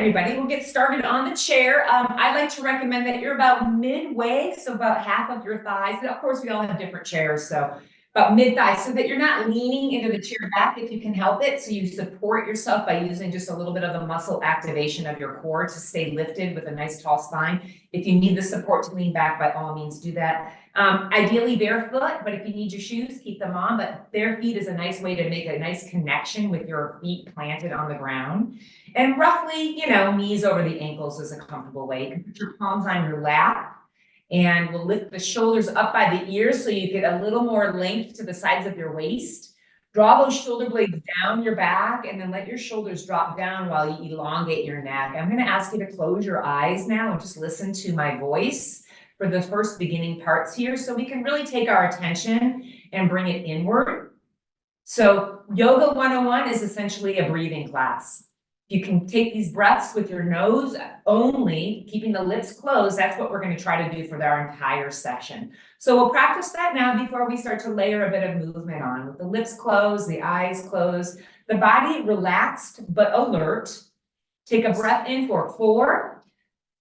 everybody. We'll get started on the chair. I like to recommend that you're about midway, so about half of your thighs. And of course, we all have different chairs, so about mid-thigh, so that you're not leaning into the chair back if you can help it. So you support yourself by using just a little bit of the muscle activation of your core to stay lifted with a nice tall spine. If you need the support to lean back, by all means do that. Ideally barefoot, but if you need your shoes, keep them on. But bare feet is a nice way to make a nice connection with your feet planted on the ground. And roughly, knees over the ankles is a comfortable way. You can put your palms on your lap, and we'll lift the shoulders up by the ears so you get a little more length to the sides of your waist. Draw those shoulder blades down your back, and then let your shoulders drop down while you elongate your neck. I'm going to ask you to close your eyes now and just listen to my voice for the first beginning parts here, so we can really take our attention and bring it inward. So Yoga 101 is essentially a breathing class. You can take these breaths with your nose only, keeping the lips closed. That's what we're going to try to do for our entire session. So we'll practice that now before we start to layer a bit of movement on. With the lips closed, the eyes closed, the body relaxed but alert. Take a breath in for 4,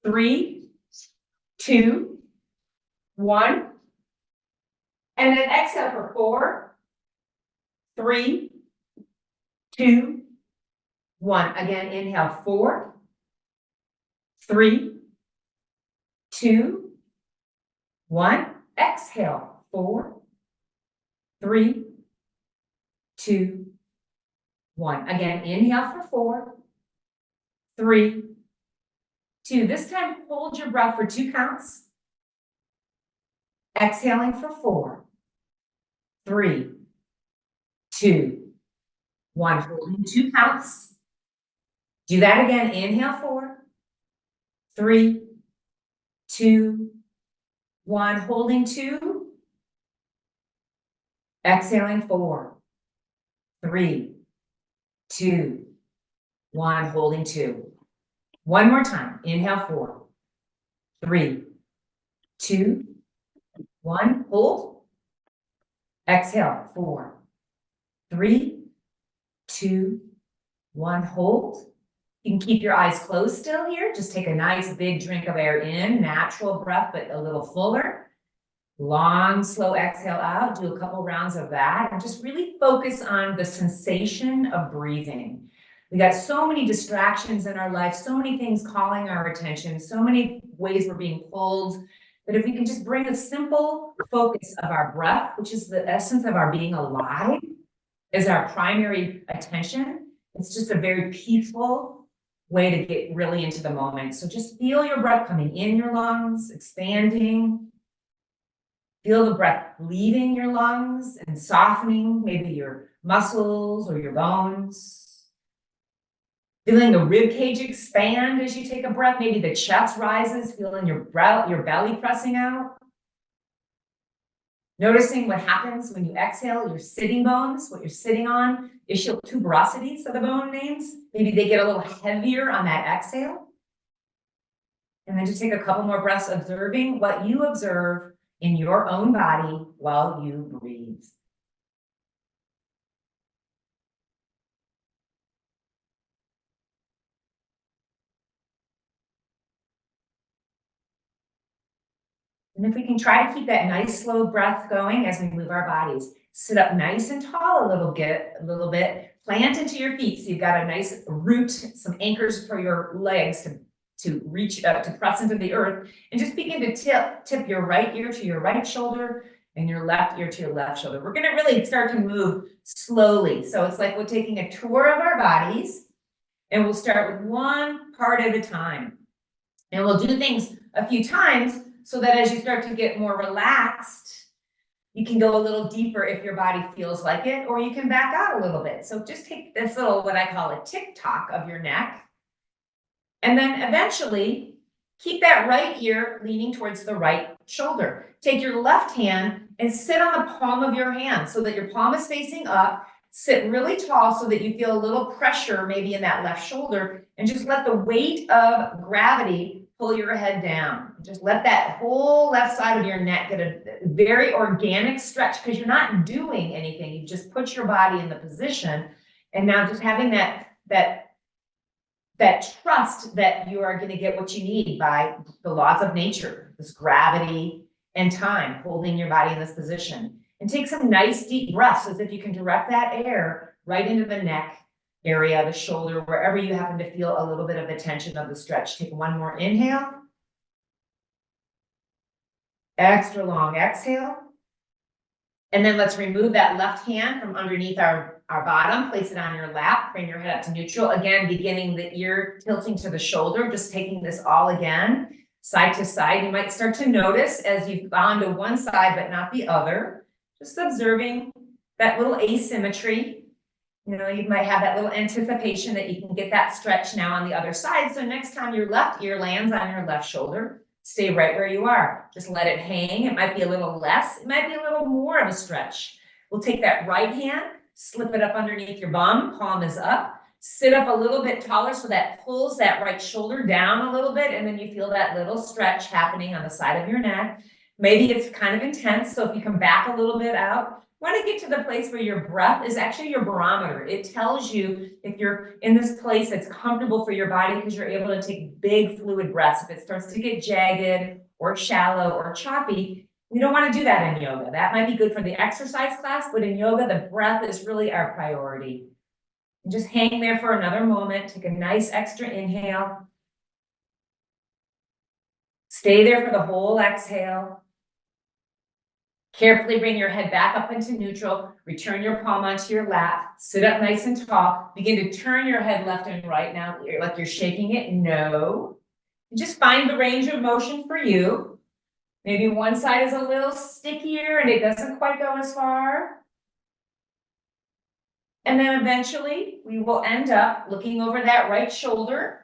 3, 2, 1. And then exhale for 4, 3, 2, 1. Again, inhale 4, 3, 2, 1. Exhale 4, 3, 2, 1. Again, inhale for 4, 3, 2. This time, hold your breath for 2 counts. Exhaling for 4, 3, 2, 1. Holding 2 counts. Do that again. Inhale 4, 3, 2, 1. Holding 2. Exhaling 4, 3, 2, 1. Holding 2. One more time. Inhale 4, 3, 2, 1. Hold. Exhale 4, 3, 2, 1. Hold. You can keep your eyes closed still here. Just take a nice big drink of air in, natural breath, but a little fuller. Long, slow exhale out. Do a couple rounds of that, and just really focus on the sensation of breathing. We got so many distractions in our life, so many things calling our attention, so many ways we're being pulled, that if we can just bring a simple focus of our breath, which is the essence of our being alive, as our primary attention, it's just a very peaceful way to get really into the moment. So just feel your breath coming in your lungs, expanding. Feel the breath leaving your lungs and softening maybe your muscles or your bones. Feeling the rib cage expand as you take a breath. Maybe the chest rises, feeling your belly pressing out. Noticing what happens when you exhale, your sitting bones, what you're sitting on, ischial tuberosities are the bone names. Maybe they get a little heavier on that exhale. And then just take a couple more breaths, observing what you observe in your own body while you breathe. And if we can try to keep that nice slow breath going as we move our bodies, sit up nice and tall a little bit, plant into your feet. So you've got a nice root, some anchors for your legs to reach up, to press into the earth, and just begin to tip your right ear to your right shoulder and your left ear to your left shoulder. We're going to really start to move slowly. So it's like we're taking a tour of our bodies, and we'll start with one part at a time. And we'll do things a few times so that as you start to get more relaxed, you can go a little deeper if your body feels like it, or you can back out a little bit. So just take this little, what I call a tick-tock of your neck. And then eventually keep that right ear leaning towards the right shoulder. Take your left hand and sit on the palm of your hand so that your palm is facing up. Sit really tall so that you feel a little pressure maybe in that left shoulder, and just let the weight of gravity pull your head down. Just let that whole left side of your neck get a very organic stretch, because you're not doing anything. You just put your body in the position, and now just having that that trust that you are gonna get what you need by the laws of nature, this gravity and time, holding your body in this position. And take some nice deep breaths as if you can direct that air right into the neck area, the shoulder, wherever you happen to feel a little bit of the tension of the stretch. Take one more inhale. Extra long exhale. And then let's remove that left hand from underneath our bottom, place it on your lap, bring your head up to neutral. Again, beginning the ear tilting to the shoulder, just taking this all again, side to side. You might start to notice as you've gone to one side, but not the other, just observing that little asymmetry. You know, you might have that little anticipation that you can get that stretch now on the other side. So next time your left ear lands on your left shoulder, stay right where you are. Just let it hang. It might be a little less. It might be a little more of a stretch. We'll take that right hand, slip it up underneath your bum, palm is up. Sit up a little bit taller so that pulls that right shoulder down a little bit, and then you feel that little stretch happening on the side of your neck. Maybe it's kind of intense, so if you come back a little bit out, want to get to the place where your breath is actually your barometer. It tells you if you're in this place that's comfortable for your body because you're able to take big fluid breaths. If it starts to get jagged or shallow or choppy, we don't want to do that in yoga. That might be good for the exercise class, but in yoga, the breath is really our priority. And just hang there for another moment. Take a nice extra inhale. Stay there for the whole exhale. Carefully bring your head back up into neutral, return your palm onto your lap, sit up nice and tall, begin to turn your head left and right now, like you're shaking it, no. And just find the range of motion for you. Maybe one side is a little stickier and it doesn't quite go as far. And then eventually we will end up looking over that right shoulder.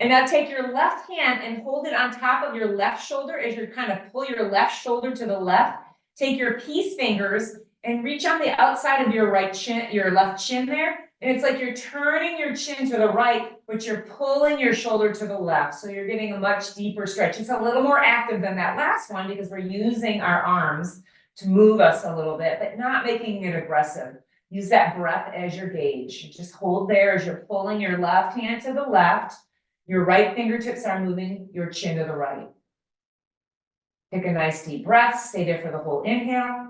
And now take your left hand and hold it on top of your left shoulder as you kind of pull your left shoulder to the left. Take your peace fingers and reach on the outside of your right chin, your left chin there. And it's like you're turning your chin to the right, but you're pulling your shoulder to the left. So you're getting a much deeper stretch. It's a little more active than that last one because we're using our arms to move us a little bit, but not making it aggressive. Use that breath as your gauge. Just hold there as you're pulling your left hand to the left. Your right fingertips are moving your chin to the right. Take a nice deep breath. Stay there for the whole inhale.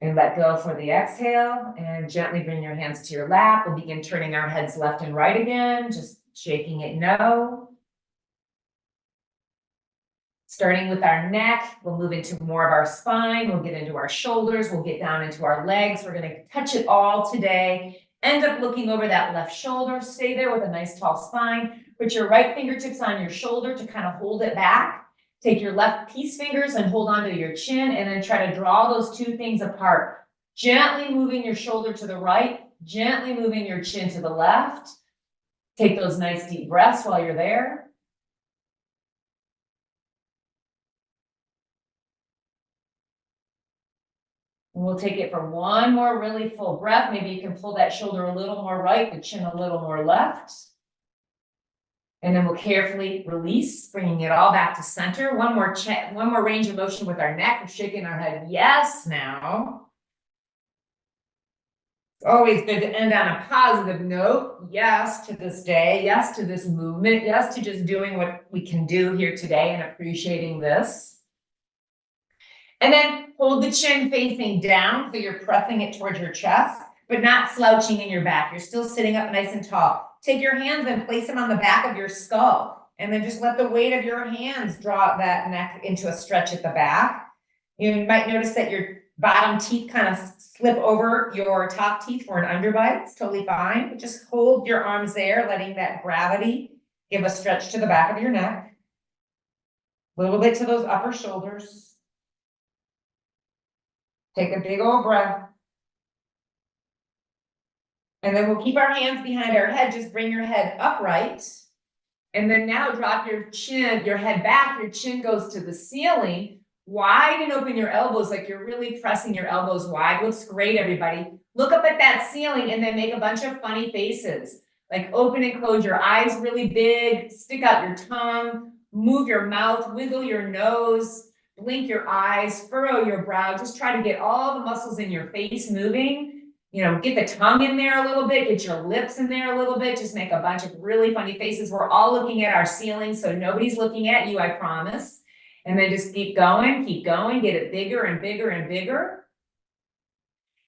And let go for the exhale. And gently bring your hands to your lap. We'll begin turning our heads left and right again. Just shaking it no. Starting with our neck, we'll move into more of our spine. We'll get into our shoulders. We'll get down into our legs. We're going to touch it all today. End up looking over that left shoulder. Stay there with a nice tall spine. Put your right fingertips on your shoulder to kind of hold it back. Take your left peace fingers and hold onto your chin and then try to draw those two things apart. Gently moving your shoulder to the right, gently moving your chin to the left. Take those nice deep breaths while you're there. And we'll take it for one more really full breath. Maybe you can pull that shoulder a little more right, the chin a little more left. And then we'll carefully release, bringing it all back to center. One more range of motion with our neck. We're shaking our head yes now. It's always good to end on a positive note. Yes to this day. Yes to this movement. Yes to just doing what we can do here today and appreciating this. And then hold the chin facing down, so you're pressing it towards your chest, but not slouching in your back. You're still sitting up nice and tall. Take your hands and place them on the back of your skull, and then just let the weight of your hands draw that neck into a stretch at the back. You might notice that your bottom teeth kind of slip over your top teeth for an underbite. It's totally fine, but just hold your arms there, letting that gravity give a stretch to the back of your neck. A little bit to those upper shoulders. Take a big old breath. And then we'll keep our hands behind our head. Just bring your head upright. And then now drop your chin, your head back. Your chin goes to the ceiling. Widen open your elbows like you're really pressing your elbows wide. Looks great, everybody. Look up at that ceiling and then make a bunch of funny faces. Like open and close your eyes really big. Stick out your tongue. Move your mouth. Wiggle your nose. Blink your eyes, furrow your brow, just try to get all the muscles in your face moving. get the tongue in there a little bit, get your lips in there a little bit, just make a bunch of really funny faces. We're all looking at our ceiling, so nobody's looking at you, I promise. And then just keep going, get it bigger and bigger and bigger.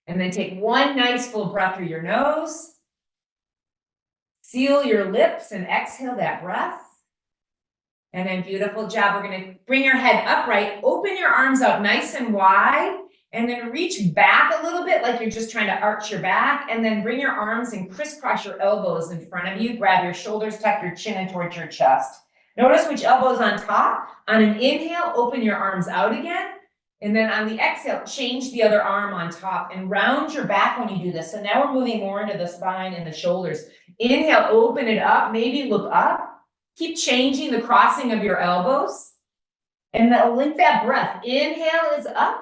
And then take one nice full breath through your nose. Seal your lips and exhale that breath. And then beautiful job. We're gonna bring your head upright, open your arms out nice and wide, and then reach back a little bit like you're just trying to arch your back, and then bring your arms and crisscross your elbows in front of you. Grab your shoulders, tuck your chin in towards your chest. Notice which elbow is on top. On an inhale, open your arms out again. And then on the exhale, change the other arm on top and round your back when you do this. So now we're moving more into the spine and the shoulders. Inhale, open it up, maybe look up. Keep changing the crossing of your elbows. And then link that breath. Inhale is up.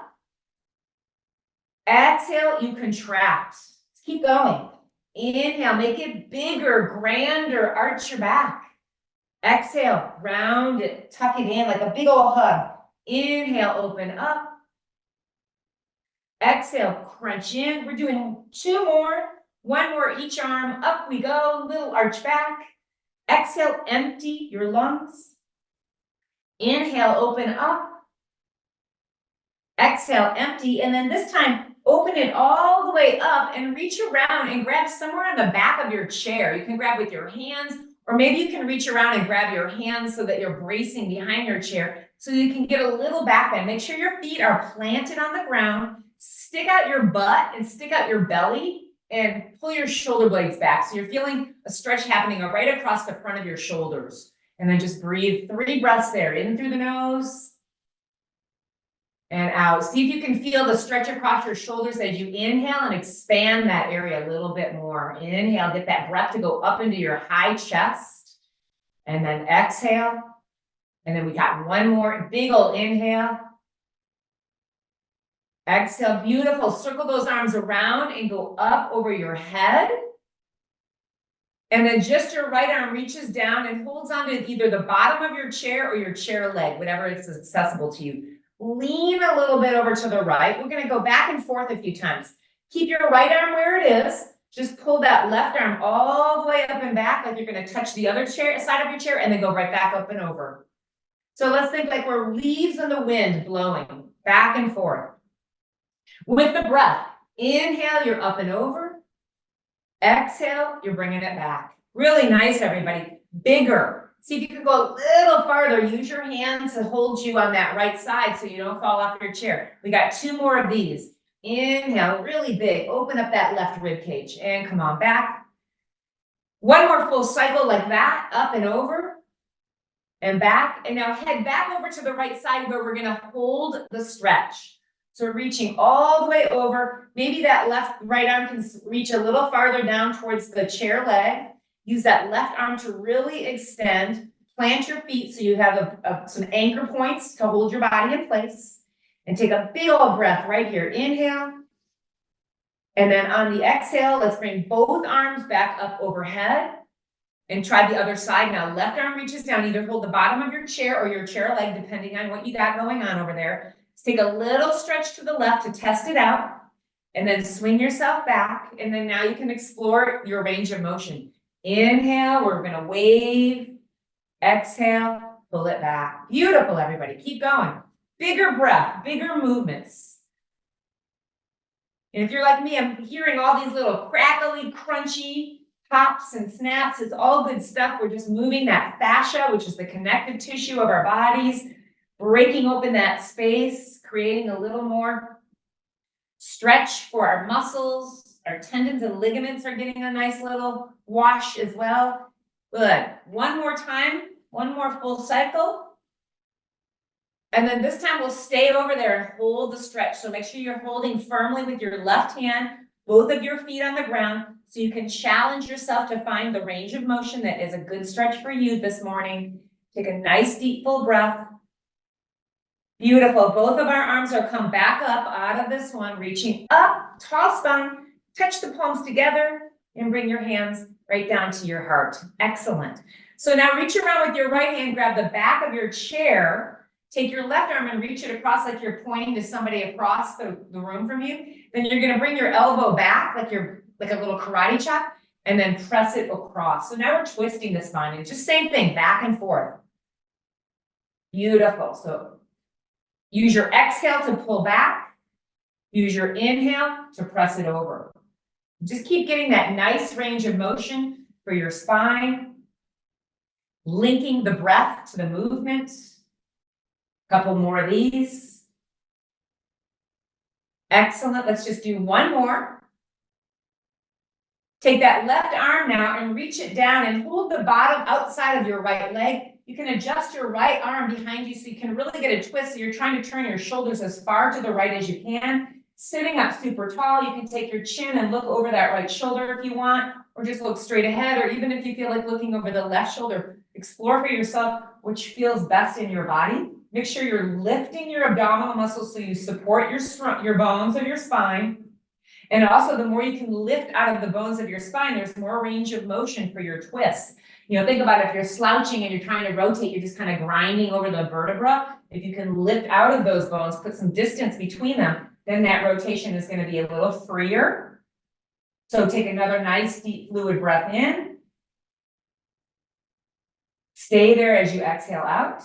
Exhale, you contract. Let's keep going. Inhale, make it bigger, grander, arch your back. Exhale, round it, tuck it in like a big old hug. Inhale, open up. Exhale, crunch in. We're doing 2 more. 1 more each arm. Up we go, little arch back. Exhale, empty your lungs. Inhale, open up. Exhale, empty. And then this time, open it all the way up and reach around and grab somewhere on the back of your chair. You can grab with your hands, or maybe you can reach around and grab your hands so that you're bracing behind your chair so you can get a little back bend. Make sure your feet are planted on the ground. Stick out your butt and stick out your belly and pull your shoulder blades back. So you're feeling a stretch happening right across the front of your shoulders. And then just breathe 3 breaths there. In through the nose and out. See if you can feel the stretch across your shoulders as you inhale and expand that area a little bit more. Inhale, get that breath to go up into your high chest. And then exhale. And then we got 1 more big old inhale. Exhale, beautiful. Circle those arms around and go up over your head. And then just your right arm reaches down and holds onto either the bottom of your chair or your chair leg, whatever is accessible to you. Lean a little bit over to the right. We're going to go back and forth a few times. Keep your right arm where it is. Just pull that left arm all the way up and back like you're going to touch the other side of your chair and then go right back up and over. So let's think like we're leaves in the wind blowing back and forth. With the breath, inhale, you're up and over. Exhale, you're bringing it back. Really nice, everybody. Bigger. See if you can go a little farther. Use your hands to hold you on that right side so you don't fall off your chair. We got 2 more of these. Inhale, really big. Open up that left rib cage and come on back. 1 more full cycle like that, up and over and back. And now head back over to the right side where we're going to hold the stretch. So we're reaching all the way over. Maybe that right arm can reach a little farther down towards the chair leg. Use that left arm to really extend. Plant your feet so you have some anchor points to hold your body in place. And take a big old breath right here. Inhale. And then on the exhale, let's bring both arms back up overhead. And try the other side. Now left arm reaches down. Either hold the bottom of your chair or your chair leg, depending on what you got going on over there. Take a little stretch to the left to test it out, and then swing yourself back. And then now you can explore your range of motion. Inhale, we're going to wave. Exhale, pull it back. Beautiful, everybody. Keep going. Bigger breath, bigger movements. And if you're like me, I'm hearing all these little crackly, crunchy pops and snaps. It's all good stuff. We're just moving that fascia, which is the connective tissue of our bodies. Breaking open that space, creating a little more stretch for our muscles. Our tendons and ligaments are getting a nice little wash as well. Good. 1 more time, 1 more full cycle. And then this time we'll stay over there and hold the stretch. So make sure you're holding firmly with your left hand, both of your feet on the ground, so you can challenge yourself to find the range of motion that is a good stretch for you this morning. Take a nice deep full breath. Beautiful. Both of our arms are come back up out of this one, reaching up, tall spine, touch the palms together and bring your hands right down to your heart. Excellent. So now reach around with your right hand, grab the back of your chair, Take your left arm and reach it across like you're pointing to somebody across the room from you. Then you're gonna bring your elbow back like you're like a little karate chop and then press it across. So now we're twisting the spine. It's just same thing, back and forth. Beautiful. So use your exhale to pull back. Use your inhale to press it over. Just keep getting that nice range of motion for your spine. Linking the breath to the movement. Couple more of these. Excellent. Let's just do one more. Take that left arm now and reach it down and hold the bottom outside of your right leg. You can adjust your right arm behind you so you can really get a twist. So you're trying to turn your shoulders as far to the right as you can. Sitting up super tall, you can take your chin and look over that right shoulder if you want, or just look straight ahead, or even if you feel like looking over the left shoulder, explore for yourself which feels best in your body. Make sure you're lifting your abdominal muscles so you support your bones of your spine. And also, the more you can lift out of the bones of your spine, there's more range of motion for your twists. You know, think about it, if you're slouching and you're trying to rotate, you're just kind of grinding over the vertebra. If you can lift out of those bones, put some distance between them, then that rotation is going to be a little freer. So take another nice deep fluid breath in. Stay there as you exhale out.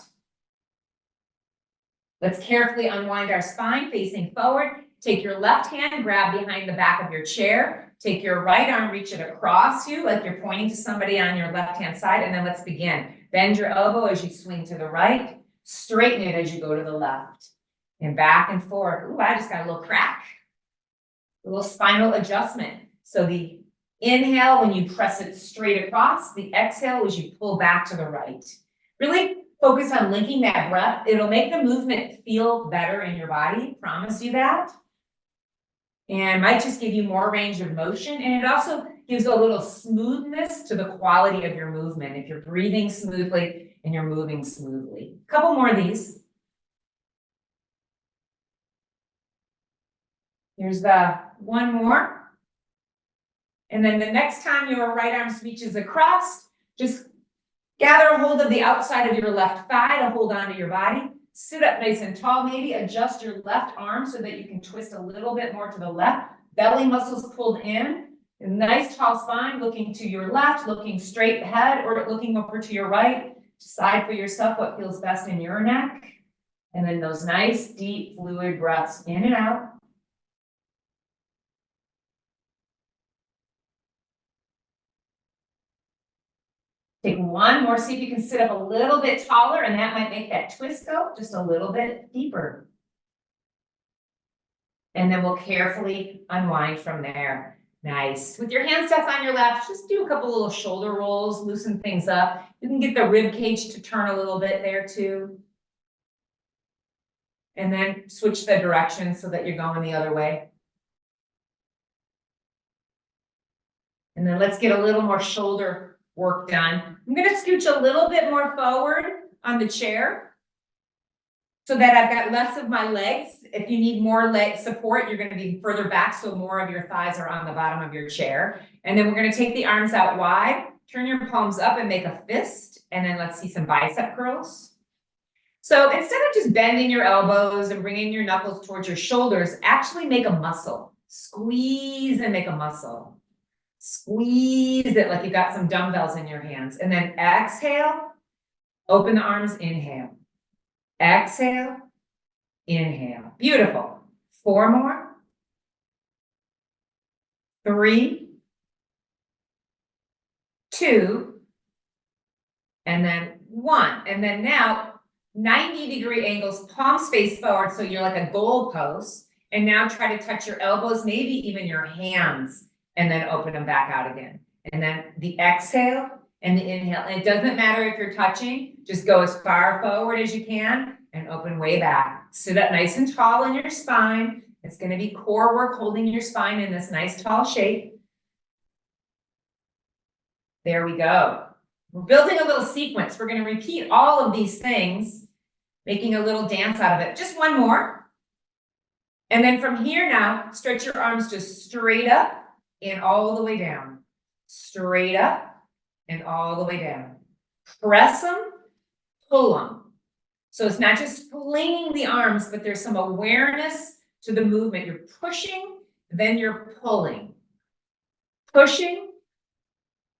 Let's carefully unwind our spine facing forward. Take your left hand, grab behind the back of your chair. Take your right arm, reach it across you like you're pointing to somebody on your left-hand side. And then let's begin. Bend your elbow as you swing to the right. Straighten it as you go to the left. And back and forth. Ooh, I just got a little crack. A little spinal adjustment. So the inhale, when you press it straight across. The exhale as you pull back to the right. Really focus on linking that breath. It'll make the movement feel better in your body. Promise you that. And might just give you more range of motion. And it also gives a little smoothness to the quality of your movement. If you're breathing smoothly and you're moving smoothly. A couple more of these. Here's the one more. And then the next time your right arm reaches across, just gather a hold of the outside of your left thigh to hold onto your body. Sit up nice and tall. Maybe adjust your left arm so that you can twist a little bit more to the left. Belly muscles pulled in. A nice tall spine, looking to your left, looking straight ahead, or looking over to your right. Decide for yourself what feels best in your neck. And then those nice, deep, fluid breaths in and out. Take one more, see if you can sit up a little bit taller, and that might make that twist go just a little bit deeper. And then we'll carefully unwind from there. Nice. With your hand stuff on your left, just do a couple little shoulder rolls, loosen things up. You can get the rib cage to turn a little bit there too. And then switch the direction so that you're going the other way. And then let's get a little more shoulder work done. I'm going to scooch a little bit more forward on the chair so that I've got less of my legs. If you need more leg support, you're going to be further back so more of your thighs are on the bottom of your chair. And then we're going to take the arms out wide, turn your palms up and make a fist. And then let's see some bicep curls. So instead of just bending your elbows and bringing your knuckles towards your shoulders, actually make a muscle. Squeeze and make a muscle. Squeeze it like you've got some dumbbells in your hands. And then exhale, open the arms, inhale. Exhale, inhale. Beautiful. 4 more. 3, 2, and then 1. And then now 90-degree angles, palms face forward so you're like a goalpost. And now try to touch your elbows, maybe even your hands. And then open them back out again. And then the exhale and the inhale. And it doesn't matter if you're touching, just go as far forward as you can and open way back. Sit up nice and tall in your spine. It's going to be core work, holding your spine in this nice tall shape. There we go. We're building a little sequence. We're going to repeat all of these things, making a little dance out of it. Just one more. And then from here now, stretch your arms just straight up. And all the way down, straight up and all the way down. Press them, pull them. So it's not just flinging the arms, but there's some awareness to the movement. You're pushing, then you're pulling. Pushing,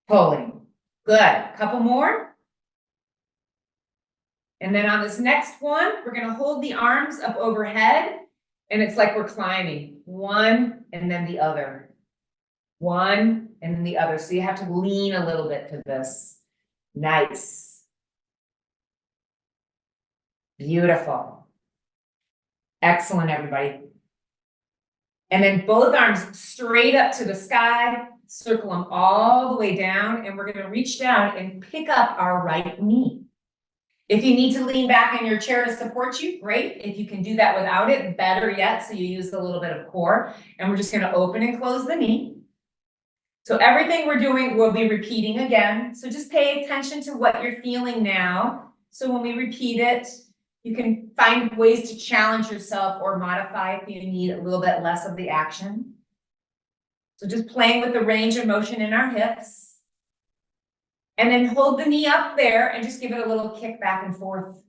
pulling. Good. Couple more. And then on this next one, we're gonna hold the arms up overhead, and it's like we're climbing. One and then the other. One and then the other. So you have to lean a little bit to this. Nice. Beautiful. Excellent, everybody. And then both arms straight up to the sky, circle them all the way down, and we're gonna reach down and pick up our right knee. If you need to lean back in your chair to support you, great. If you can do that without it, better yet, so you use a little bit of core. And we're just gonna open and close the knee. So everything we're doing, we'll be repeating again. So just pay attention to what you're feeling now. So when we repeat it, you can find ways to challenge yourself or modify if you need a little bit less of the action. So just playing with the range of motion in our hips. And then hold the knee up there and just give it a little kick back and forth.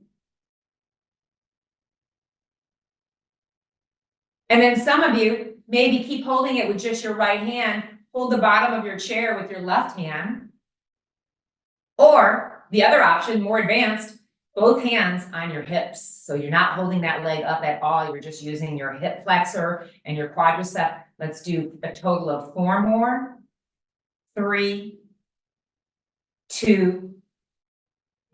And then some of you, maybe keep holding it with just your right hand. Hold the bottom of your chair with your left hand. Or the other option, more advanced, both hands on your hips. So you're not holding that leg up at all. You're just using your hip flexor and your quadricep. Let's do a total of 4 more. 3, 2,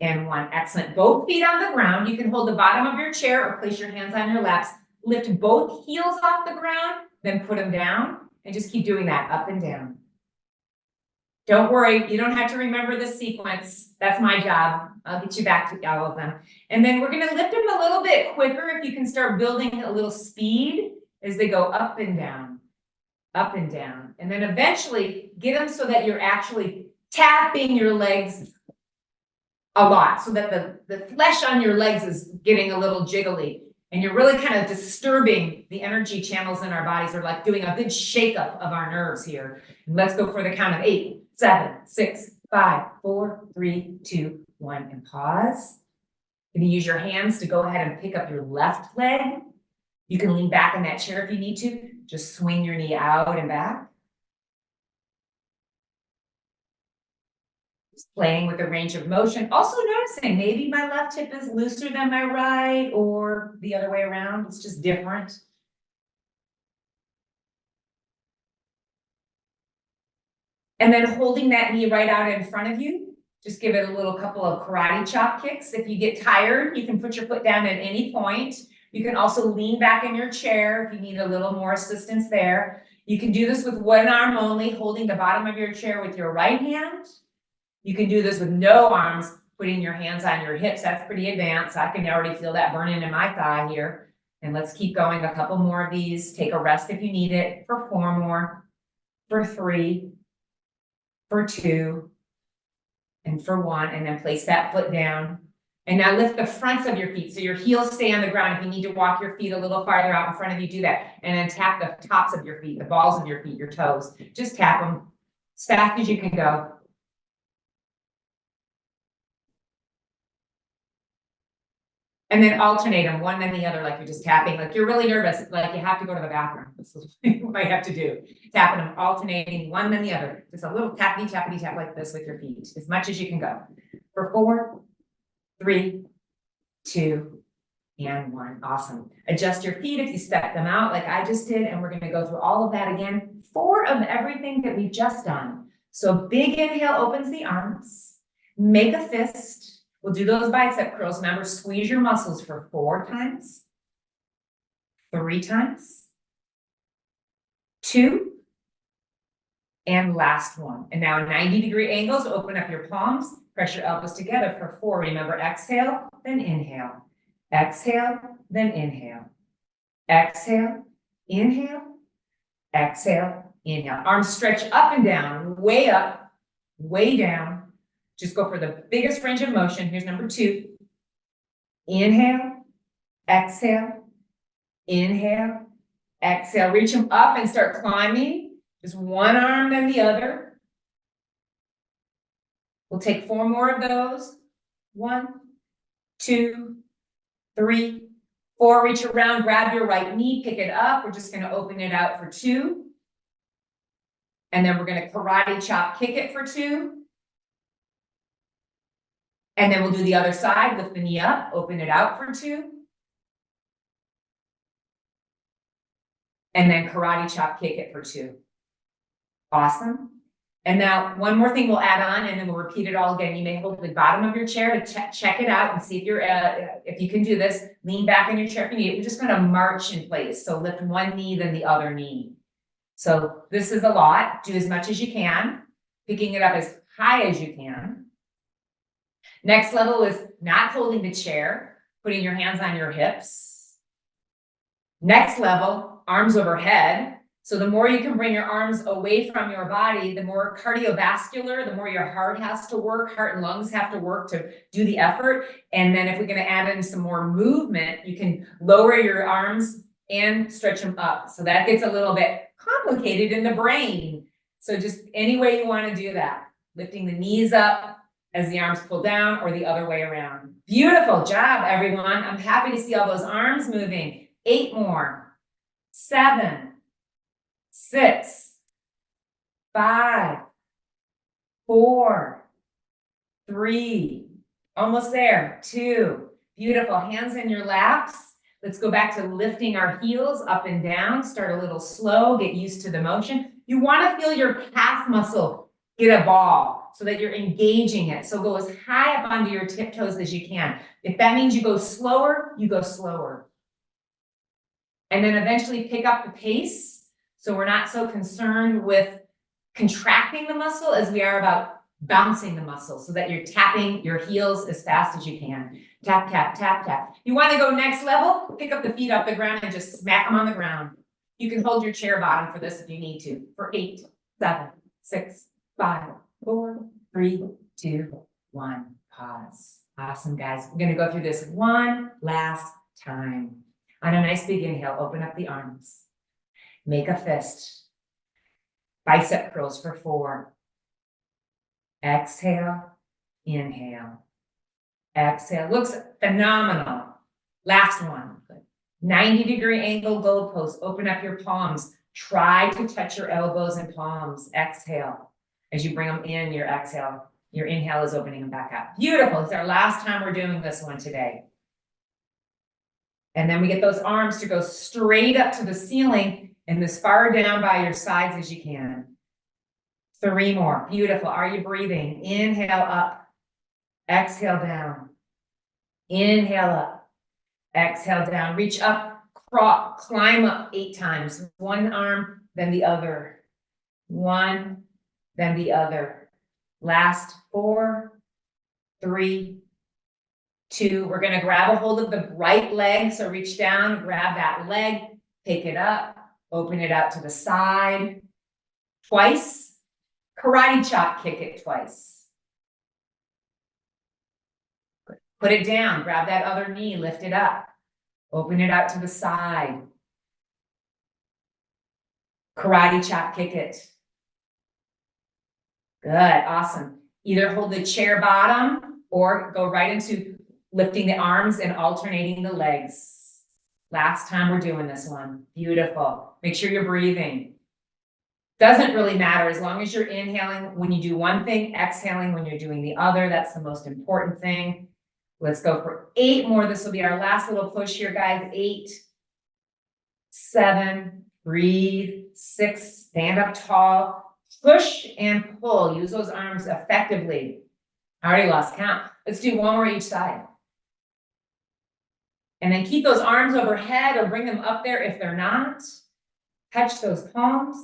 and 1. Excellent. Both feet on the ground. You can hold the bottom of your chair or place your hands on your laps. Lift both heels off the ground, then put them down, and just keep doing that up and down. Don't worry, you don't have to remember the sequence. That's my job. I'll get you back to all of them. And then we're gonna lift them a little bit quicker if you can start building a little speed as they go up and down, up and down. And then eventually get them so that you're actually tapping your legs a lot so that the flesh on your legs is getting a little jiggly. And you're really kind of disturbing the energy channels in our bodies. We're like doing a good shakeup of our nerves here. And let's go for the count of 8, 7, 6, 5, 4, 3, 2, 1, and pause. You can use your hands to go ahead and pick up your left leg. You can lean back in that chair if you need to. Just swing your knee out and back. Just playing with the range of motion. Also noticing maybe my left hip is looser than my right or the other way around. It's just different. And then holding that knee right out in front of you. Just give it a little couple of karate chop kicks. If you get tired, you can put your foot down at any point. You can also lean back in your chair if you need a little more assistance there. You can do this with one arm only, holding the bottom of your chair with your right hand. You can do this with no arms, putting your hands on your hips. That's pretty advanced. I can already feel that burning in my thigh here. And let's keep going. A couple more of these. Take a rest if you need it. For 4 more. For 3. For 2. And for 1. And then place that foot down. And now lift the fronts of your feet. So your heels stay on the ground. If you need to walk your feet a little farther out in front of you, do that. And then tap the tops of your feet, the balls of your feet, your toes. Just tap them as fast as you can go. And then alternate them, one then the other, like you're just tapping, like you're really nervous, like you have to go to the bathroom. This is what you might have to do. Tapping them, alternating one then the other. Just a little tappity, tappity, tap like this with your feet, as much as you can go. For 4, 3, 2, and 1. Awesome. Adjust your feet if you step them out like I just did, and we're gonna go through all of that again. 4 of everything that we've just done. So big inhale opens the arms, make a fist. We'll do those bicep curls. Remember, squeeze your muscles for 4 times, 3 times, 2, and last one. And now 90-degree angles, open up your palms, press your elbows together for 4. Remember, exhale, then inhale. Exhale, then inhale. Exhale, inhale, exhale, inhale. Arms stretch up and down, way up, way down. Just go for the biggest range of motion. Here's number 2. Inhale, exhale, inhale, exhale. Reach them up and start climbing. Just one arm then the other. We'll take 4 more of those. 1, 2, 3, 4, reach around, grab your right knee, pick it up. We're just gonna open it out for 2. And then we're gonna karate chop, kick it for 2. And then we'll do the other side, lift the knee up, open it out for 2. And then karate chop, kick it for 2. Awesome. And now one more thing we'll add on, and then we'll repeat it all again. You may hold the bottom of your chair to check it out and see if you're if you can do this. Lean back in your chair if you need it. We're just gonna march in place. So lift one knee, then the other knee. So this is a lot. Do as much as you can, picking it up as high as you can. Next level is not holding the chair, putting your hands on your hips. Next level, arms overhead. So the more you can bring your arms away from your body, the more cardiovascular, the more your heart has to work, heart and lungs have to work to do the effort. And then if we're gonna add in some more movement, you can lower your arms and stretch them up. So that gets a little bit complicated in the brain. So just any way you wanna do that, lifting the knees up as the arms pull down or the other way around. Beautiful job, everyone. I'm happy to see all those arms moving. 8 more, 7, 6, 5, 4, 3, almost there, 2. Beautiful, hands in your laps. Let's go back to lifting our heels up and down. Start a little slow, get used to the motion. You wanna feel your calf muscle get a ball so that you're engaging it. So go as high up onto your tiptoes as you can. If that means you go slower, you go slower. And then eventually pick up the pace. So we're not so concerned with contracting the muscle as we are about bouncing the muscle so that you're tapping your heels as fast as you can. Tap, tap, tap, tap. You want to go next level? Pick up the feet off the ground and just smack them on the ground. You can hold your chair bottom for this if you need to. For 8, 7, 6, 5, 4, 3, 2, 1. Pause. Awesome, guys. We're going to go through this one last time. On a nice big inhale, open up the arms. Make a fist. Bicep curls for 4. Exhale, inhale. Exhale. Looks phenomenal. Last one. 90-degree angle gold pose. Open up your palms. Try to touch your elbows and palms. Exhale. As you bring them in, your exhale. Your inhale is opening them back up. Beautiful. It's our last time we're doing this one today. And then we get those arms to go straight up to the ceiling and as far down by your sides as you can. 3 more. Beautiful. Are you breathing? Inhale up. Exhale down. Inhale up. Exhale down. Reach up. Climb up 8 times. One arm, then the other. One, then the other. Last 4, 3, 2. We're going to grab a hold of the right leg. So reach down, grab that leg, pick it up, open it out to the side. Twice. Karate chop, kick it twice. Put it down, grab that other knee, lift it up, open it out to the side. Karate chop, kick it. Good, awesome. Either hold the chair bottom or go right into lifting the arms and alternating the legs. Last time we're doing this one. Beautiful. Make sure you're breathing. Doesn't really matter as long as you're inhaling when you do one thing, exhaling when you're doing the other. That's the most important thing. Let's go for 8 more. This will be our last little push here, guys. 8, 7, breathe. 6, stand up tall. Push and pull. Use those arms effectively. I already lost count. Let's do 1 more each side. And then keep those arms overhead or bring them up there if they're not. Touch those palms.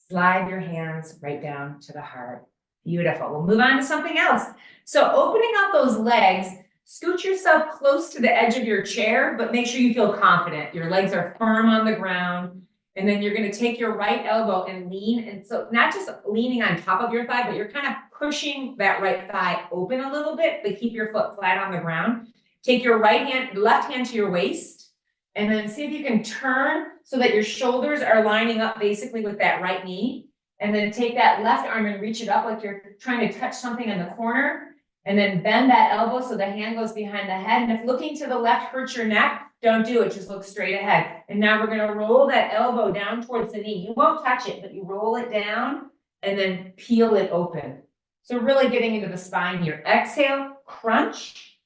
Slide your hands right down to the heart. Beautiful. We'll move on to something else. So opening out those legs, scoot yourself close to the edge of your chair, but make sure you feel confident. Your legs are firm on the ground. And then you're going to take your right elbow and lean. And so not just leaning on top of your thigh, but you're kind of pushing that right thigh open a little bit, but keep your foot flat on the ground. Take your left hand to your waist, and then see if you can turn so that your shoulders are lining up basically with that right knee. And then take that left arm and reach it up like you're trying to touch something in the corner. And then bend that elbow so the hand goes behind the head. And if looking to the left hurts your neck, don't do it, just look straight ahead. And now we're gonna roll that elbow down towards the knee. You won't touch it, but you roll it down and then peel it open. So really getting into the spine here. Exhale, crunch.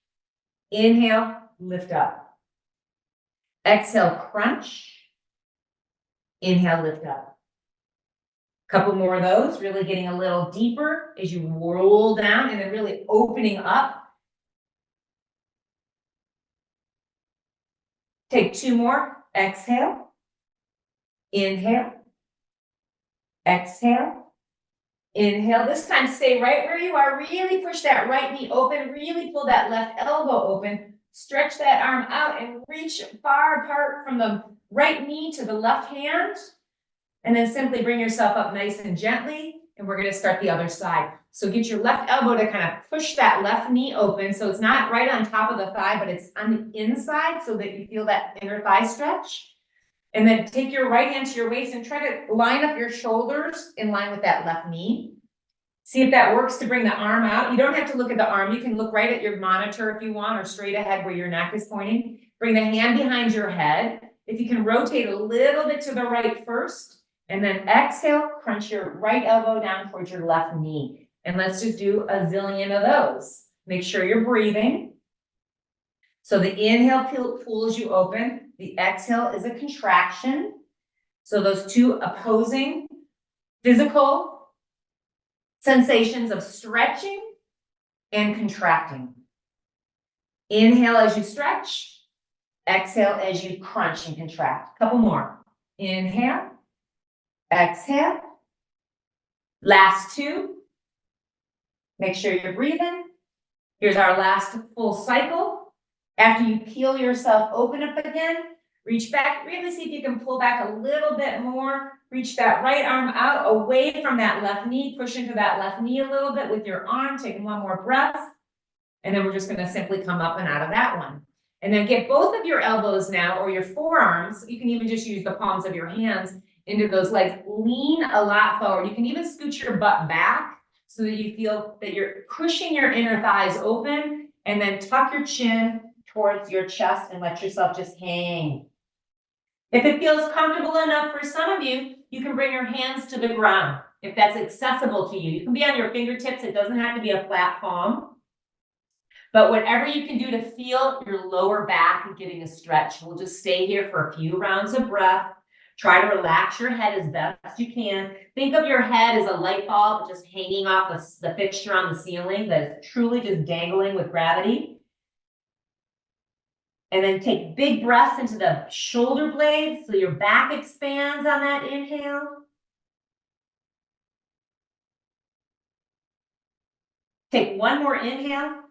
Inhale, lift up. Exhale, crunch. Inhale, lift up. Couple more of those, really getting a little deeper as you roll down and then really opening up. Take two more. Exhale. Inhale. Exhale. Inhale. This time stay right where you are. Really push that right knee open. Really pull that left elbow open. Stretch that arm out and reach far apart from the right knee to the left hand. And then simply bring yourself up nice and gently. And we're going to start the other side. So get your left elbow to kind of push that left knee open. So it's not right on top of the thigh, but it's on the inside so that you feel that inner thigh stretch. And then take your right hand to your waist and try to line up your shoulders in line with that left knee. See if that works to bring the arm out. You don't have to look at the arm. You can look right at your monitor if you want, or straight ahead where your neck is pointing. Bring the hand behind your head. If you can rotate a little bit to the right first, and then exhale, crunch your right elbow down towards your left knee. And let's just do a zillion of those. Make sure you're breathing. So the inhale pulls you open. The exhale is a contraction. So those two opposing physical sensations of stretching and contracting. Inhale as you stretch. Exhale as you crunch and contract. Couple more. Inhale. Exhale. Last two. Make sure you're breathing. Here's our last full cycle. After you peel yourself open up again, reach back. Really see if you can pull back a little bit more. Reach that right arm out away from that left knee. Push into that left knee a little bit with your arm. Take one more breath. And then we're just going to simply come up and out of that one. And then get both of your elbows now, or your forearms. You can even just use the palms of your hands into those legs. Lean a lot forward. You can even scoot your butt back so that you feel that you're pushing your inner thighs open, and then tuck your chin towards your chest and let yourself just hang. If it feels comfortable enough for some of you, you can bring your hands to the ground. If that's accessible to you, you can be on your fingertips. It doesn't have to be a flat palm. But whatever you can do to feel your lower back getting a stretch. We'll just stay here for a few rounds of breath. Try to relax your head as best you can. Think of your head as a light bulb just hanging off the fixture on the ceiling that is truly just dangling with gravity. And then take big breaths into the shoulder blades so your back expands on that inhale. Take one more inhale.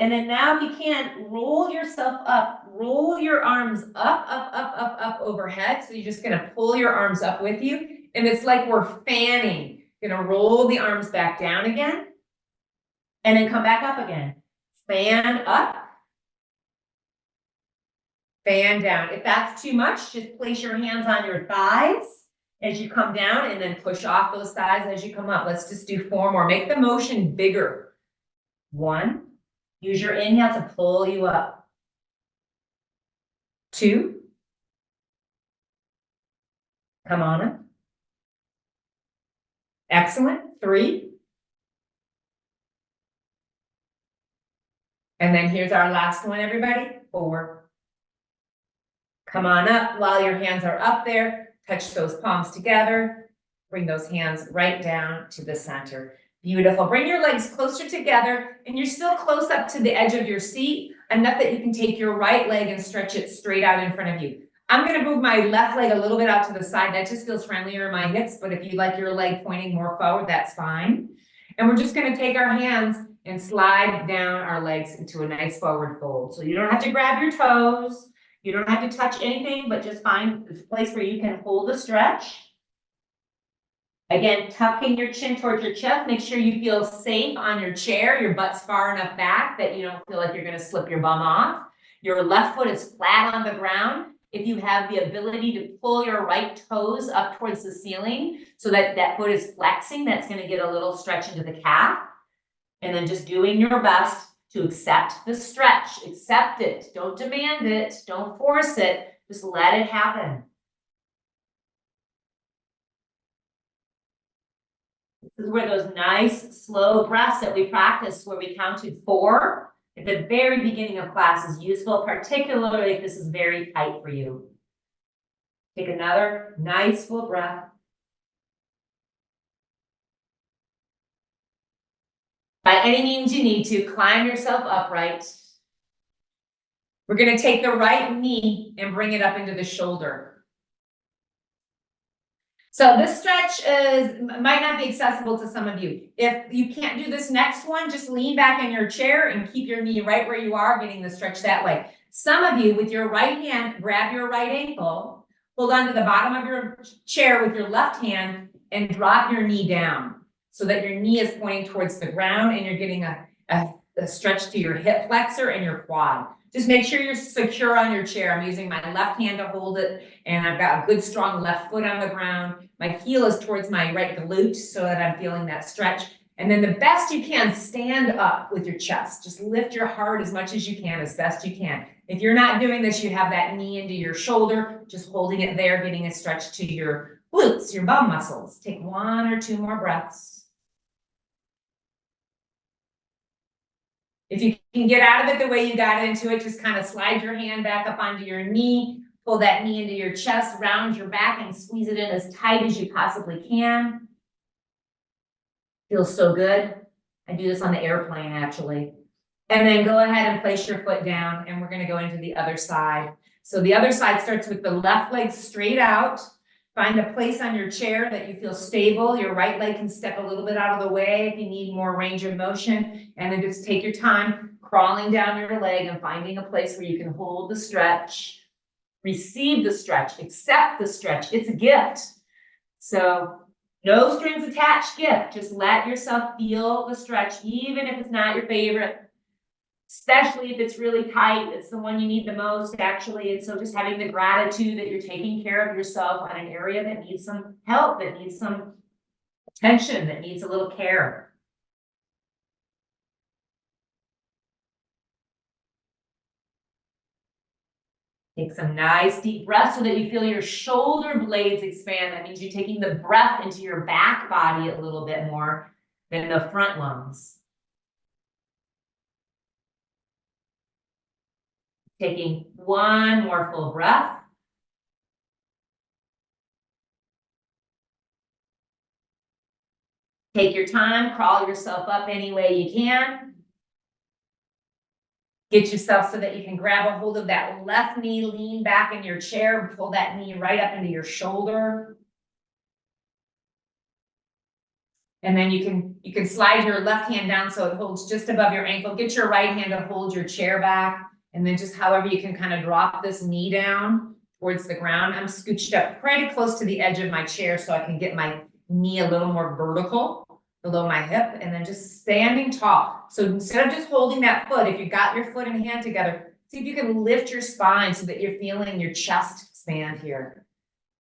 And then now if you can, roll yourself up, roll your arms up overhead. So you're just gonna pull your arms up with you. And it's like we're fanning. You're gonna roll the arms back down again. And then come back up again. Fan up. Fan down. If that's too much, just place your hands on your thighs as you come down and then push off those thighs as you come up. Let's just do four more. Make the motion bigger. One. Use your inhale to pull you up. Two. Come on up. Excellent. Three. And then here's our last one, everybody. Four. Come on up while your hands are up there. Touch those palms together. Bring those hands right down to the center. Beautiful. Bring your legs closer together, and you're still close up to the edge of your seat, enough that you can take your right leg and stretch it straight out in front of you. I'm going to move my left leg a little bit out to the side. That just feels friendlier in my hips, but if you like your leg pointing more forward, that's fine. And we're just going to take our hands and slide down our legs into a nice forward fold. So you don't have to grab your toes. You don't have to touch anything, but just find a place where you can hold the stretch. Again, tucking your chin towards your chest. Make sure you feel safe on your chair. Your butt's far enough back that you don't feel like you're going to slip your bum off. Your left foot is flat on the ground. if you have the ability to pull your right toes up towards the ceiling so that that foot is flexing, that's gonna get a little stretch into the calf. And then just doing your best to accept the stretch, accept it, don't demand it, don't force it, just let it happen. This is where those nice slow breaths that we practiced where we counted 4 at the very beginning of class is useful, particularly if this is very tight for you. Take another nice full breath. By any means you need to, climb yourself upright. We're gonna take the right knee and bring it up into the shoulder. So this stretch might not be accessible to some of you. If you can't do this next one, just lean back in your chair and keep your knee right where you are, getting the stretch that way. Some of you, with your right hand, grab your right ankle, hold on to the bottom of your chair with your left hand, and drop your knee down so that your knee is pointing towards the ground and you're getting a stretch to your hip flexor and your quad. Just make sure you're secure on your chair. I'm using my left hand to hold it, and I've got a good strong left foot on the ground. My heel is towards my right glute so that I'm feeling that stretch. And then the best you can, stand up with your chest. Just lift your heart as much as you can, as best you can. If you're not doing this, you have that knee into your shoulder, just holding it there, getting a stretch to your glutes, your bum muscles. Take 1 or 2 more breaths. If you can get out of it the way you got into it, just kind of slide your hand back up onto your knee, pull that knee into your chest, round your back and squeeze it in as tight as you possibly can. Feels so good. I do this on the airplane actually. And then go ahead and place your foot down and we're gonna go into the other side. So the other side starts with the left leg straight out. Find a place on your chair that you feel stable. Your right leg can step a little bit out of the way if you need more range of motion. And then just take your time crawling down your leg and finding a place where you can hold the stretch, receive the stretch, accept the stretch. It's a gift. So no strings attached gift. Just let yourself feel the stretch, even if it's not your favorite. Especially if it's really tight, it's the one you need the most actually. And so just having the gratitude that you're taking care of yourself on an area that needs some help, that needs some attention, that needs a little care. Take some nice deep breaths so that you feel your shoulder blades expand. That means you're taking the breath into your back body a little bit more than the front lungs. Taking 1 more full breath. Take your time, crawl yourself up any way you can. Get yourself so that you can grab a hold of that left knee, lean back in your chair, and pull that knee right up into your shoulder. And then you can slide your left hand down so it holds just above your ankle. Get your right hand to hold your chair back. And then just however you can kind of drop this knee down towards the ground. I'm scooched up pretty close to the edge of my chair so I can get my knee a little more vertical below my hip, and then just standing tall. So instead of just holding that foot, if you've got your foot and hand together, see if you can lift your spine so that you're feeling your chest expand here.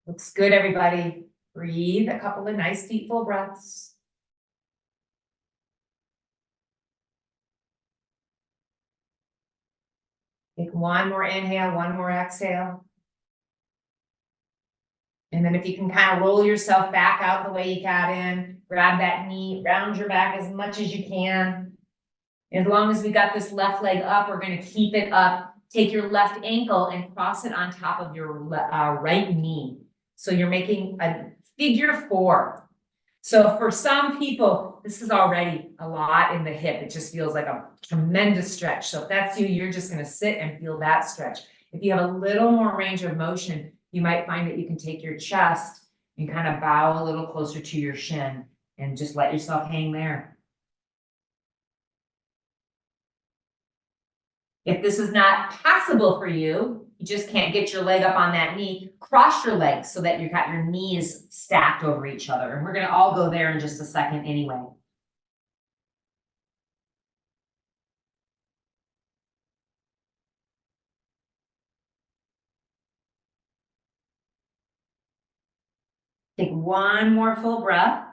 Looks good, everybody. Breathe a couple of nice deep full breaths. Take 1 more inhale, 1 more exhale. And then if you can kind of roll yourself back out the way you got in, grab that knee, round your back as much as you can. As long as we got this left leg up, we're going to keep it up. Take your left ankle and cross it on top of your right knee. So you're making a figure 4. So for some people, this is already a lot in the hip. It just feels like a tremendous stretch. So if that's you, you're just going to sit and feel that stretch. If you have a little more range of motion, you might find that you can take your chest and kind of bow a little closer to your shin and just let yourself hang there. If this is not possible for you, you just can't get your leg up on that knee, cross your legs so that you've got your knees stacked over each other. And we're going to all go there in just a second anyway. Take one more full breath.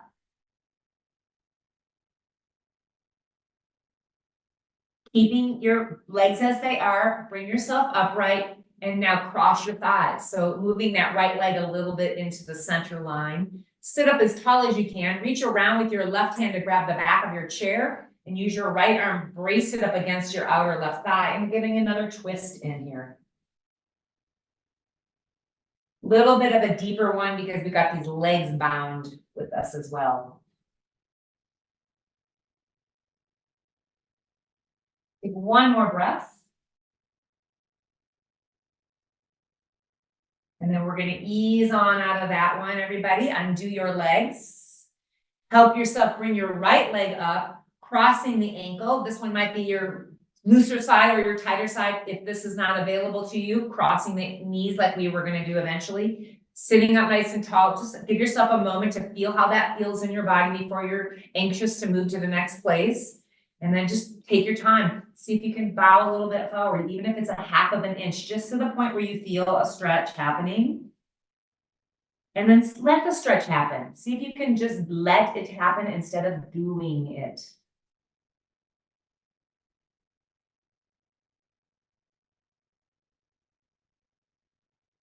Keeping your legs as they are, bring yourself upright, and now cross your thighs. So moving that right leg a little bit into the center line. Sit up as tall as you can. Reach around with your left hand to grab the back of your chair and use your right arm, brace it up against your outer left thigh and getting another twist in here. Little bit of a deeper one because we got these legs bound with us as well. Take one more breath. And then we're gonna ease on out of that one, everybody. Undo your legs. Help yourself bring your right leg up, crossing the ankle. This one might be your looser side or your tighter side. If this is not available to you, crossing the knees like we were gonna do eventually. Sitting up nice and tall, just give yourself a moment to feel how that feels in your body before you're anxious to move to the next place. And then just take your time. See if you can bow a little bit forward, even if it's a half of an inch, just to the point where you feel a stretch happening. And then let the stretch happen. See if you can just let it happen instead of doing it.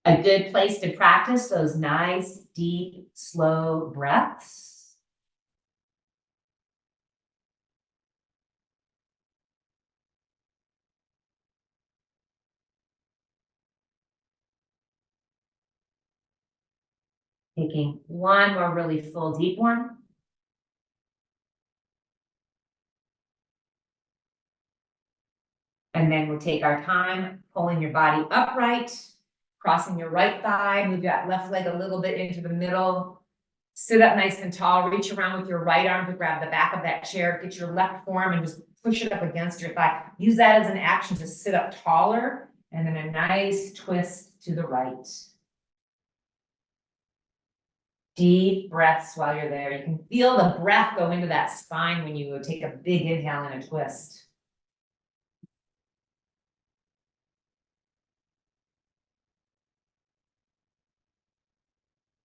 A good place to practice those nice, deep, slow breaths. Taking one more really full deep one. And then we'll take our time, pulling your body upright, crossing your right thigh, move that left leg a little bit into the middle. Sit up nice and tall, reach around with your right arm to grab the back of that chair, get your left forearm and just push it up against your thigh. Use that as an action to sit up taller, and then a nice twist to the right. Deep breaths while you're there. You can feel the breath go into that spine when you take a big inhale and a twist.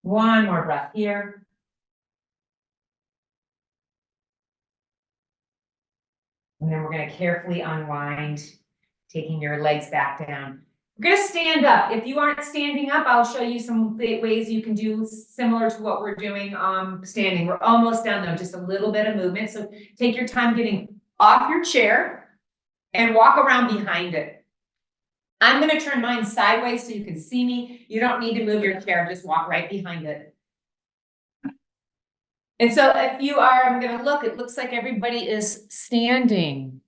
One more breath here. And then we're going to carefully unwind, taking your legs back down. We're going to stand up. If you aren't standing up, I'll show you some ways you can do similar to what we're doing standing. We're almost done though, just a little bit of movement. So take your time getting off your chair and walk around behind it. I'm going to turn mine sideways so you can see me. You don't need to move your chair, just walk right behind it. And so if you are, I'm going to look, it looks like everybody is standing.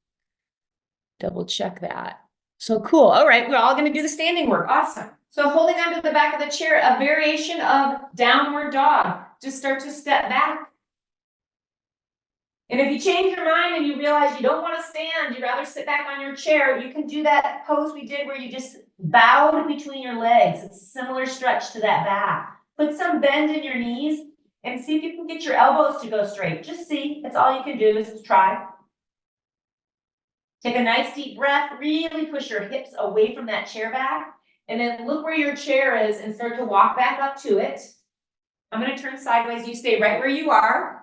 Double check that. So cool. All right, we're all going to do the standing work. Awesome. So holding onto the back of the chair, a variation of downward dog. Just start to step back. And if you change your mind and you realize you don't want to stand, you'd rather sit back on your chair, you can do that pose we did where you just bowed between your legs. It's a similar stretch to that back. Put some bend in your knees and see if you can get your elbows to go straight. Just see. That's all you can do is try. Take a nice deep breath. Really push your hips away from that chair back. And then look where your chair is and start to walk back up to it. I'm going to turn sideways. You stay right where you are.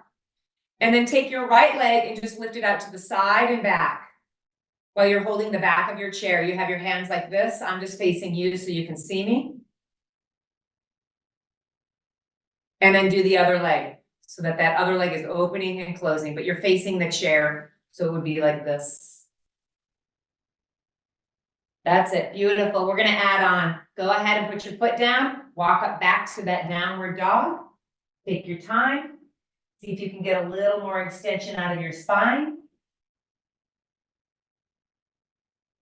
And then take your right leg and just lift it out to the side and back. While you're holding the back of your chair, you have your hands like this. I'm just facing you so you can see me. And then do the other leg so that that other leg is opening and closing, but you're facing the chair. So it would be like this. That's it. Beautiful. We're going to add on. Go ahead and put your foot down. Walk up back to that downward dog. Take your time. See if you can get a little more extension out of your spine.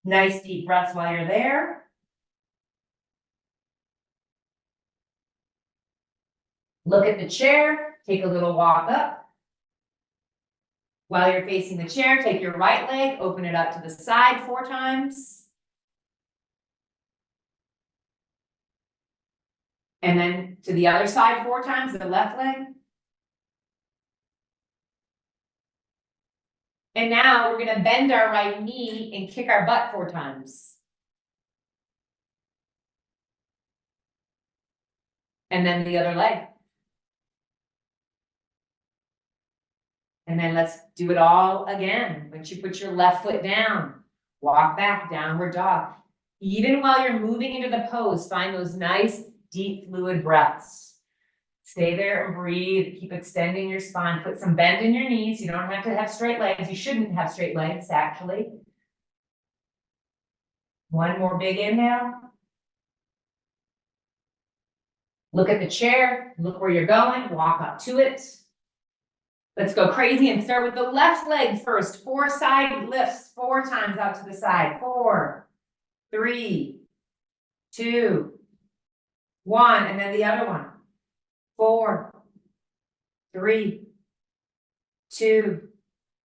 Nice deep breaths while you're there. Look at the chair. Take a little walk up. While you're facing the chair, take your right leg, open it up to the side 4 times. And then to the other side 4 times, the left leg. And now we're going to bend our right knee and kick our butt 4 times. And then the other leg. And then let's do it all again. Once you put your left foot down, walk back, downward dog. Even while you're moving into the pose, find those nice, deep, fluid breaths. Stay there and breathe. Keep extending your spine. Put some bend in your knees. You don't have to have straight legs. You shouldn't have straight legs, actually. One more big inhale. Look at the chair. Look where you're going. Walk up to it. Let's go crazy and start with the left leg first. 4 side lifts, 4 times out to the side. 4, 3, 2, 1, and then the other one. 4, 3, 2,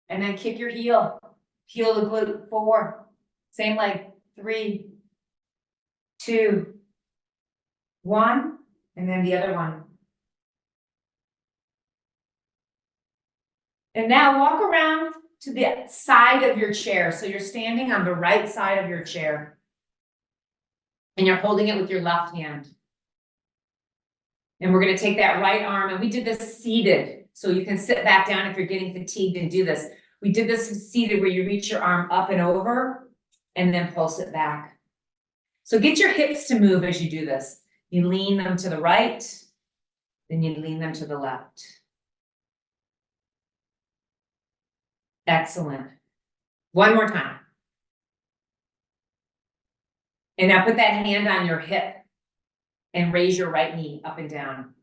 and then kick your heel. Heel the glute. 4, same leg. 3, 2, 1, and then the other one. And now walk around to the side of your chair. So you're standing on the right side of your chair. And you're holding it with your left hand. And we're going to take that right arm, and we did this seated. So you can sit back down if you're getting fatigued and do this. We did this seated where you reach your arm up and over and then pulse it back. So get your hips to move as you do this. You lean them to the right, then you lean them to the left. Excellent. One more time. And now put that hand on your hip and raise your right knee up and down.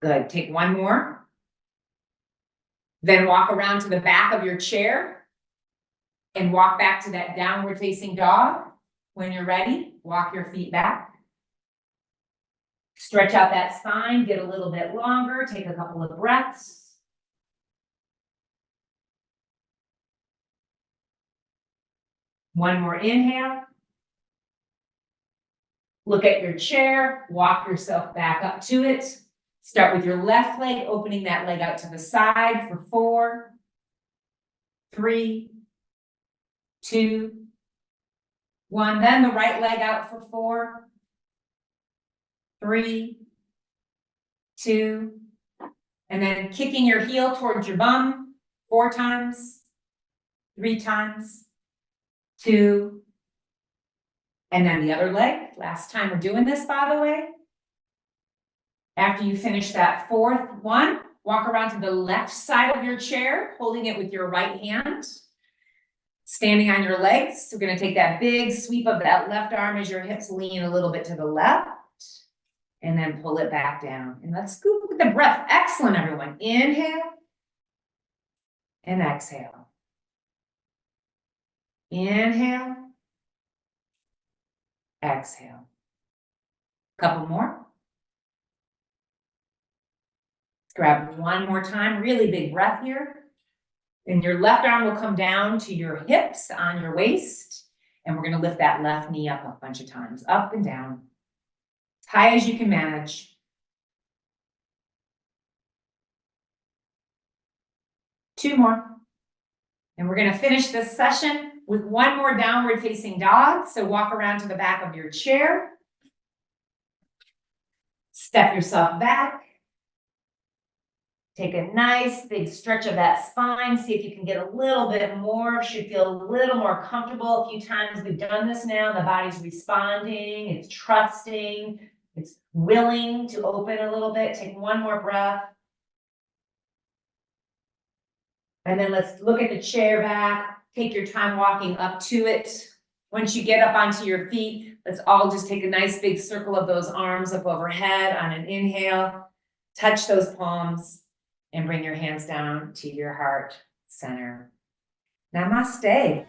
Good. Take one more. Then walk around to the back of your chair and walk back to that downward facing dog. When you're ready, walk your feet back. Stretch out that spine, get a little bit longer, take a couple of breaths. One more inhale. Look at your chair, walk yourself back up to it. Start with your left leg, opening that leg out to the side for 4, 3, 2, 1. Then the right leg out for 4, 3, 2, and then kicking your heel towards your bum 4 times, 3 times, 2, and then the other leg. Last time we're doing this, by the way. After you finish that 4th one, walk around to the left side of your chair, holding it with your right hand. Standing on your legs. So we're going to take that big sweep of that left arm as your hips lean a little bit to the left. And then pull it back down. And let's go with the breath. Excellent, everyone. Inhale. And exhale. Inhale. Exhale. Couple more. Grab one more time. Really big breath here. And your left arm will come down to your hips on your waist. And we're going to lift that left knee up a bunch of times. Up and down. As high as you can manage. Two more. And we're going to finish this session with one more downward facing dog. So walk around to the back of your chair. Step yourself back. Take a nice big stretch of that spine. See if you can get a little bit more. Should feel a little more comfortable. A few times we've done this now. The body's responding. It's trusting. It's willing to open a little bit. Take one more breath. And then let's look at the chair back. Take your time walking up to it. Once you get up onto your feet, let's all just take a nice big circle of those arms up overhead on an inhale. Touch those palms and bring your hands down to your heart center. Namaste.